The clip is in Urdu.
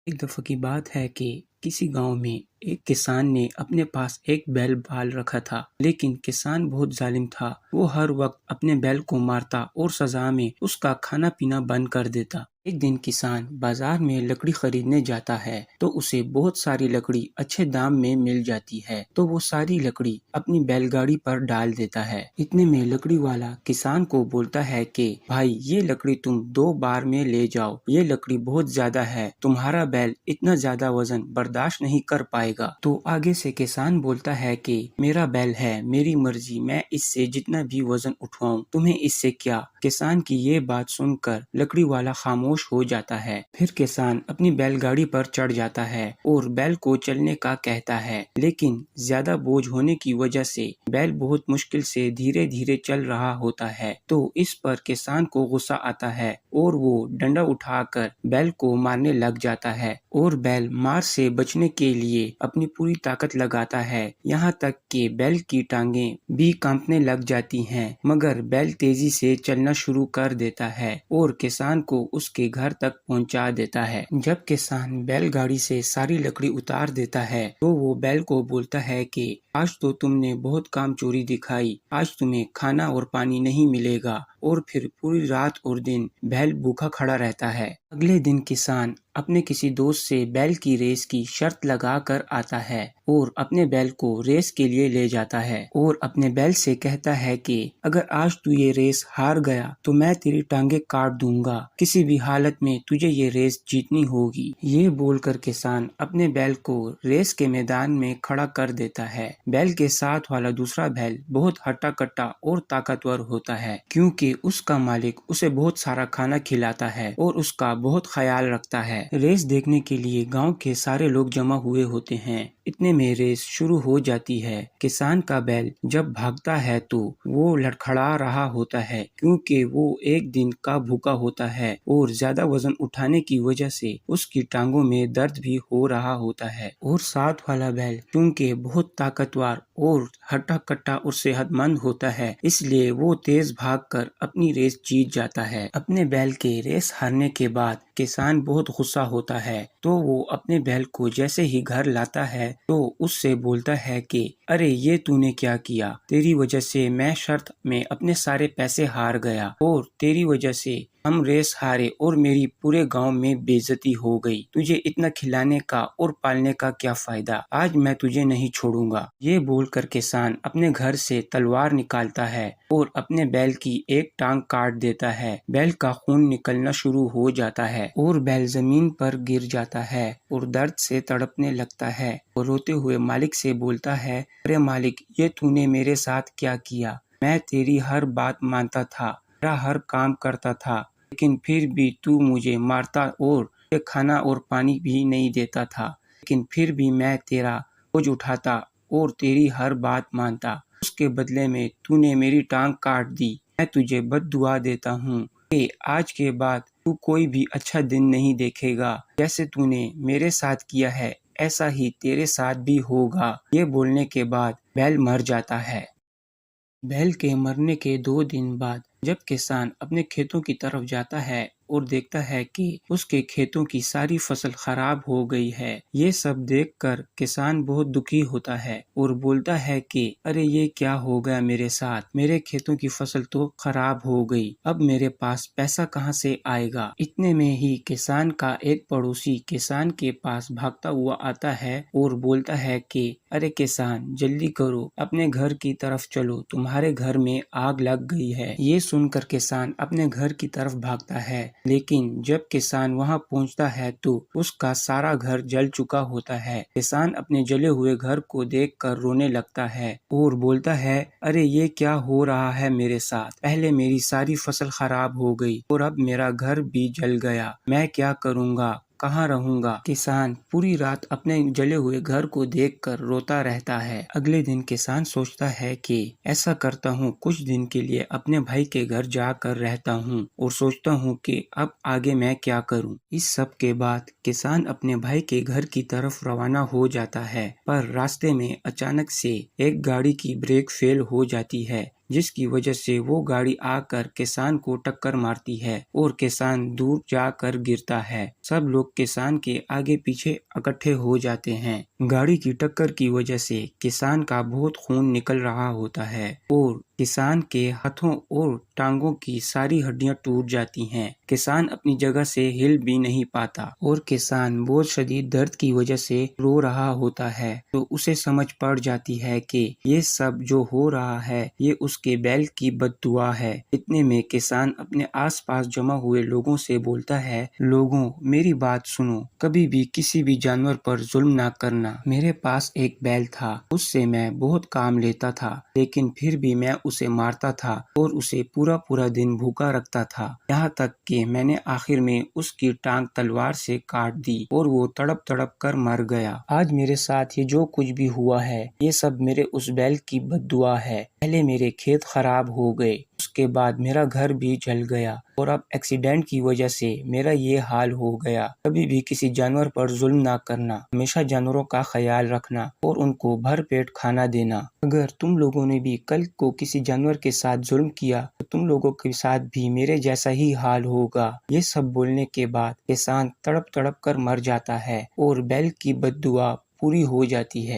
ایک دفعہ کی بات ہے کہ کسی گاؤں میں ایک کسان نے اپنے پاس ایک بیل پال رکھا تھا، لیکن کسان بہت ظالم تھا۔ وہ ہر وقت اپنے بیل کو مارتا اور سزا میں اس کا کھانا پینا بند کر دیتا۔ ایک دن کسان بازار میں لکڑی خریدنے جاتا ہے تو اسے بہت ساری لکڑی اچھے دام میں مل جاتی ہے، تو وہ ساری لکڑی اپنی بیل گاڑی پر ڈال دیتا ہے۔ اتنے میں لکڑی والا کسان کو بولتا ہے کہ بھائی، یہ لکڑی تم 2 بار میں لے جاؤ، یہ لکڑی بہت زیادہ ہے، تمہارا بیل اتنا زیادہ وزن برداشت نہیں کر پائے گا۔ تو آگے سے کسان بولتا ہے کہ میرا بیل ہے، میری مرضی، میں اس سے جتنا بھی وزن اٹھواؤں، تمہیں اس سے کیا؟ کسان کی یہ بات سن کر لکڑی والا خاموش ہو جاتا ہے۔ پھر کسان اپنی بیل گاڑی پر چڑھ جاتا ہے اور بیل کو چلنے کا کہتا ہے، لیکن زیادہ بوجھ ہونے کی وجہ سے بیل بہت مشکل سے دھیرے دھیرے چل رہا ہوتا ہے۔ تو اس پر کسان کو غصہ آتا ہے اور وہ ڈنڈا اٹھا کر بیل کو مارنے لگ جاتا ہے، اور بیل مار سے بچنے کے لیے اپنی پوری طاقت لگاتا ہے، یہاں تک کہ بیل کی ٹانگیں بھی کانپنے لگ جاتی ہیں، مگر بیل تیزی سے چلنا شروع کر دیتا ہے اور کسان کو اس کے گھر تک پہنچا دیتا ہے۔ جب کسان بیل گاڑی سے ساری لکڑی اتار دیتا ہے تو وہ بیل کو بولتا ہے کہ آج تو تم نے بہت کام چوری دکھائی، آج تمہیں کھانا اور پانی نہیں ملے گا، اور پھر پوری رات اور دن بیل بھوکا کھڑا رہتا ہے۔ اگلے دن کسان اپنے کسی دوست سے بیل کی ریس کی شرط لگا کر آتا ہے اور اپنے بیل کو ریس کے لیے لے جاتا ہے، اور اپنے بیل سے کہتا ہے کہ اگر آج تو یہ ریس ہار گیا تو میں تیری ٹانگیں کاٹ دوں گا، کسی بھی حالت میں تجھے یہ ریس جیتنی ہوگی۔ یہ بول کر کسان اپنے بیل کو ریس کے میدان میں کھڑا کر دیتا ہے۔ بیل کے ساتھ والا دوسرا بیل بہت ہٹا کٹا اور طاقتور ہوتا ہے، کیونکہ اس کا مالک اسے بہت سارا کھانا کھلاتا ہے اور اس کا بہت خیال رکھتا ہے۔ ریس دیکھنے کے لیے گاؤں کے سارے لوگ جمع ہوئے ہوتے ہیں۔ اتنے میں ریس شروع ہو جاتی ہے۔ کسان کا بیل جب بھاگتا ہے تو وہ لڑکھڑا رہا ہوتا ہے، کیونکہ وہ ایک دن کا بھوکا ہوتا ہے اور زیادہ وزن اٹھانے کی وجہ سے اس کی ٹانگوں میں درد بھی ہو رہا ہوتا ہے، اور ساتھ والا بیل کیونکہ بہت طاقتور اور ہٹا کٹا اور صحت مند ہوتا ہے، اس لیے وہ تیز بھاگ کر اپنی ریس جیت جاتا ہے۔ اپنے بیل کے ریس ہارنے کے بعد کسان بہت غصہ ہوتا ہے، تو وہ اپنے بیل کو جیسے ہی گھر لاتا ہے تو اس سے بولتا ہے کہ ارے یہ تو نے کیا کیا، تیری وجہ سے میں شرط میں اپنے سارے پیسے ہار گیا، اور تیری وجہ سے ہم ریس ہارے اور میری پورے گاؤں میں بے عزتی ہو گئی، تجھے اتنا کھلانے کا اور پالنے کا کیا فائدہ، آج میں تجھے نہیں چھوڑوں گا۔ یہ بول کر کسان اپنے گھر سے تلوار نکالتا ہے اور اپنے بیل کی ایک ٹانگ کاٹ دیتا ہے۔ بیل کا خون نکلنا شروع ہو جاتا ہے اور بیل زمین پر گر جاتا ہے اور درد سے تڑپنے لگتا ہے، اور روتے ہوئے مالک سے بولتا ہے، ارے مالک، یہ تو نے میرے ساتھ کیا کیا؟ میں تیری ہر بات مانتا تھا، میرا ہر کام کرتا تھا، لیکن پھر بھی تو مجھے مارتا اور مجھے کھانا اور پانی بھی نہیں دیتا تھا، لیکن پھر بھی میں تیرا بوجھ اٹھاتا اور تیری ہر بات مانتا، اس کے بدلے میں تو نے میری ٹانگ کاٹ دی۔ میں تجھے بد دعا دیتا ہوں کہ آج کے بعد تو کوئی بھی اچھا دن نہیں دیکھے گا، جیسے تو نے میرے ساتھ کیا ہے ایسا ہی تیرے ساتھ بھی ہوگا۔ یہ بولنے کے بعد بیل مر جاتا ہے۔ بیل کے مرنے کے 2 دن بعد جب کسان اپنے کھیتوں کی طرف جاتا ہے اور دیکھتا ہے کہ اس کے کھیتوں کی ساری فصل خراب ہو گئی ہے، یہ سب دیکھ کر کسان بہت دکھی ہوتا ہے اور بولتا ہے کہ ارے یہ کیا ہو گیا میرے ساتھ، میرے کھیتوں کی فصل تو خراب ہو گئی، اب میرے پاس پیسہ کہاں سے آئے گا؟ اتنے میں ہی کسان کا ایک پڑوسی کسان کے پاس بھاگتا ہوا آتا ہے اور بولتا ہے کہ ارے کسان، جلدی کرو، اپنے گھر کی طرف چلو، تمہارے گھر میں آگ لگ گئی ہے۔ یہ سن کر کسان اپنے گھر کی طرف بھاگتا ہے، لیکن جب کسان وہاں پہنچتا ہے تو اس کا سارا گھر جل چکا ہوتا ہے۔ کسان اپنے جلے ہوئے گھر کو دیکھ کر رونے لگتا ہے اور بولتا ہے، ارے یہ کیا ہو رہا ہے میرے ساتھ، پہلے میری ساری فصل خراب ہو گئی اور اب میرا گھر بھی جل گیا، میں کیا کروں گا، کہاں رہوں گا؟ کسان پوری رات اپنے جلے ہوئے گھر کو دیکھ کر روتا رہتا ہے۔ اگلے دن کسان سوچتا ہے کہ ایسا کرتا ہوں، کچھ دن کے لیے اپنے بھائی کے گھر جا کر رہتا ہوں اور سوچتا ہوں کہ اب آگے میں کیا کروں۔ اس سب کے بعد کسان اپنے بھائی کے گھر کی طرف روانہ ہو جاتا ہے، پر راستے میں اچانک سے ایک گاڑی کی بریک فیل ہو جاتی ہے۔ جس کی وجہ سے وہ گاڑی آ کر کسان کو ٹکر مارتی ہے اور کسان دور جا کر گرتا ہے۔ سب لوگ کسان کے آگے پیچھے اکٹھے ہو جاتے ہیں۔ گاڑی کی ٹکر کی وجہ سے کسان کا بہت خون نکل رہا ہوتا ہے اور کسان کے ہاتھوں اور ٹانگوں کی ساری ہڈیاں ٹوٹ جاتی ہیں۔ کسان اپنی جگہ سے ہل بھی نہیں پاتا اور کسان بہت شدید درد کی وجہ سے رو رہا ہوتا ہے، تو اسے سمجھ پڑ جاتی ہے کہ یہ سب جو ہو رہا ہے یہ اس کے بیل کی بد دعا ہے۔ اتنے میں کسان اپنے آس پاس جمع ہوئے لوگوں سے بولتا ہے، لوگوں میری بات سنو، کبھی بھی کسی بھی جانور پر ظلم نہ کرنا۔ میرے پاس ایک بیل تھا، اس سے میں بہت کام لیتا تھا، لیکن پھر بھی میں اسے مارتا تھا اور اسے پورا دن بھوکا رکھتا تھا، یہاں تک کہ میں نے آخر میں اس کی ٹانگ تلوار سے کاٹ دی اور وہ تڑپ تڑپ کر مر گیا۔ آج میرے ساتھ یہ جو کچھ بھی ہوا ہے یہ سب میرے اس بیل کی بد دعا ہے۔ پہلے میرے کھیت خراب ہو گئے، اس کے بعد میرا گھر بھی جل گیا اور اب ایکسیڈنٹ کی وجہ سے میرا یہ حال ہو گیا۔ کبھی بھی کسی جانور پر ظلم نہ کرنا، ہمیشہ جانوروں کا خیال رکھنا اور ان کو بھر پیٹ کھانا دینا۔ اگر تم لوگوں نے بھی کل کو کسی جانور کے ساتھ ظلم کیا تو تم لوگوں کے ساتھ بھی میرے جیسا ہی حال ہوگا۔ یہ سب بولنے کے بعد کسان تڑپ تڑپ کر مر جاتا ہے اور بیل کی بد دعا پوری ہو جاتی ہے۔